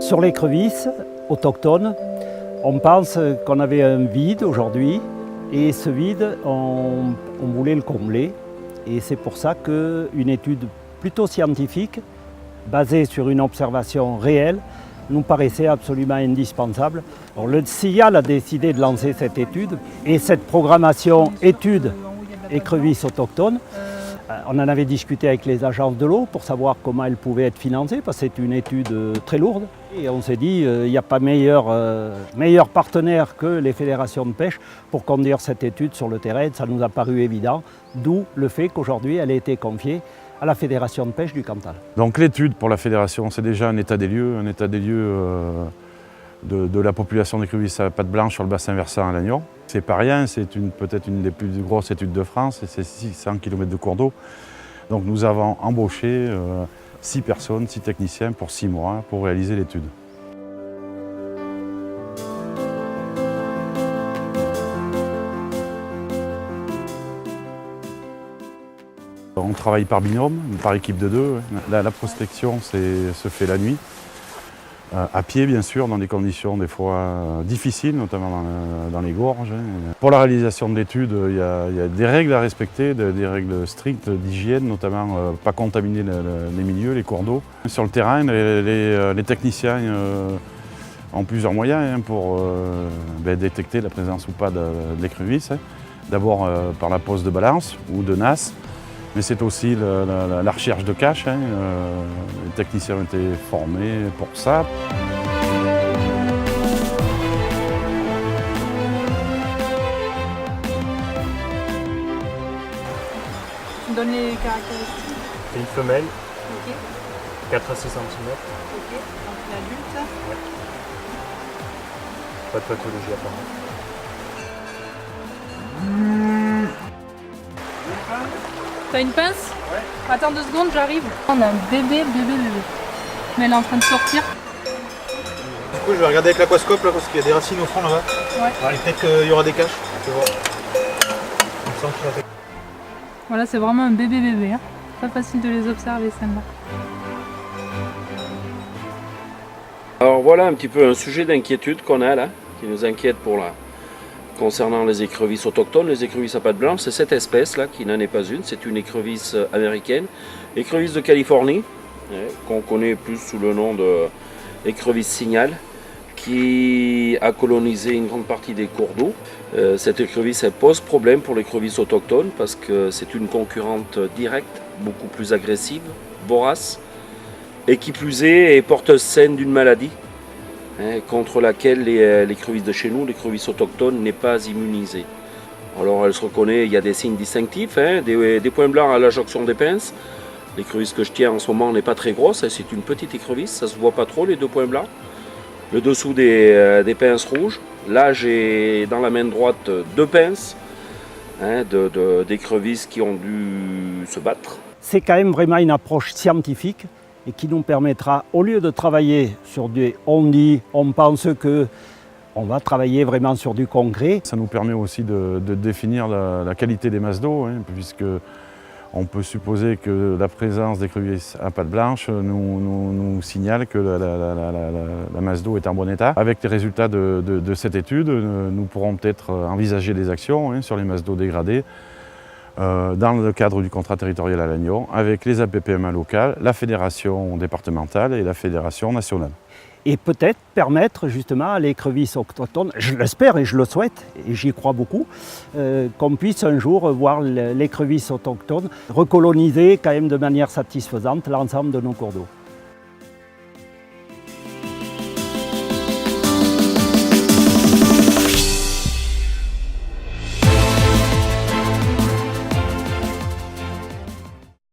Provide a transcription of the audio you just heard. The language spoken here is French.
Sur l'écrevisse autochtone, on pense qu'on avait un vide aujourd'hui et ce vide, on voulait le combler. Et c'est pour ça qu'une étude plutôt scientifique, basée sur une observation réelle, nous paraissait absolument indispensable. Alors, le CIAL a décidé de lancer cette étude et cette programmation étude écrevisse autochtone. On en avait discuté avec les agences de l'eau pour savoir comment elle pouvait être financée, parce que c'est une étude très lourde. Et on s'est dit, il n'y a pas meilleur partenaire que les fédérations de pêche pour conduire cette étude sur le terrain. Ça nous a paru évident, d'où le fait qu'aujourd'hui elle ait été confiée à la Fédération de pêche du Cantal. Donc l'étude pour la fédération, c'est déjà un état des lieux de la population d'écrevisses à pattes blanches sur le bassin versant à Lannion. C'est pas rien, c'est peut-être une des plus grosses études de France, et c'est 600 km de cours d'eau. Donc nous avons embauché 6 personnes, 6 techniciens pour 6 mois pour réaliser l'étude. On travaille par binôme, par équipe de 2. La prospection se fait la nuit, à pied bien sûr, dans des conditions des fois difficiles, notamment dans les gorges. Pour la réalisation de l'étude, il y a des règles à respecter, des règles strictes d'hygiène, notamment pas contaminer les milieux, les cours d'eau. Sur le terrain, les techniciens ont plusieurs moyens pour détecter la présence ou pas de l'écrevisse. D'abord par la pose de balance ou de nasse. Mais c'est aussi la recherche de cache. Les techniciens ont été formés pour ça. Tu me donnes les caractéristiques. C'est une femelle, Ok. 4 à 6 cm. Ok. Donc l'adulte. Pas de pathologie apparente. T'as une pince? Ouais. Attends 2 secondes, j'arrive. On a un bébé. Mais elle est en train de sortir. Du coup, je vais regarder avec l'aquascope là parce qu'il y a des racines au fond là-bas. Ouais. Et peut-être qu'il y aura des caches. Je vais voir. Il me semble qu'il y aura des- Voilà, c'est vraiment un bébé. Hein. Pas facile de les observer, celles-là. Alors voilà un petit peu un sujet d'inquiétude qu'on a là, qui nous inquiète concernant les écrevisses autochtones. Les écrevisses à pattes blanches, c'est cette espèce là qui n'en est pas une, c'est une écrevisse américaine, écrevisse de Californie, qu'on connaît plus sous le nom de écrevisse signal, qui a colonisé une grande partie des cours d'eau. Cette écrevisse elle pose problème pour l'écrevisse autochtone parce que c'est une concurrente directe, beaucoup plus agressive, vorace, et qui plus est porteuse saine d'une maladie contre laquelle l'écrevisse de chez nous, l'écrevisse autochtone, n'est pas immunisée. Alors elle se reconnaît, il y a des signes distinctifs, des points blancs à la jonction des pinces. L'écrevisse que je tiens en ce moment n'est pas très grosse, c'est une petite écrevisse, ça ne se voit pas trop les 2 points blancs. Le dessous des pinces rouges. Là j'ai dans la main droite 2 pinces d'écrevisses qui ont dû se battre. C'est quand même vraiment une approche scientifique et qui nous permettra, au lieu de travailler sur des on pense que, on va travailler vraiment sur du concret. Ça nous permet aussi de définir la qualité des masses d'eau, puisque on peut supposer que la présence d'écrevisses à pattes blanches nous signale que la masse d'eau est en bon état. Avec les résultats de cette étude, nous pourrons peut-être envisager des actions sur les masses d'eau dégradées dans le cadre du contrat territorial à Lannion, avec les APPMA locales, la fédération départementale et la fédération nationale. Et peut-être permettre justement à l'écrevisse autochtone, je l'espère et je le souhaite, et j'y crois beaucoup, qu'on puisse un jour voir l'écrevisse autochtone recoloniser quand même de manière satisfaisante l'ensemble de nos cours d'eau.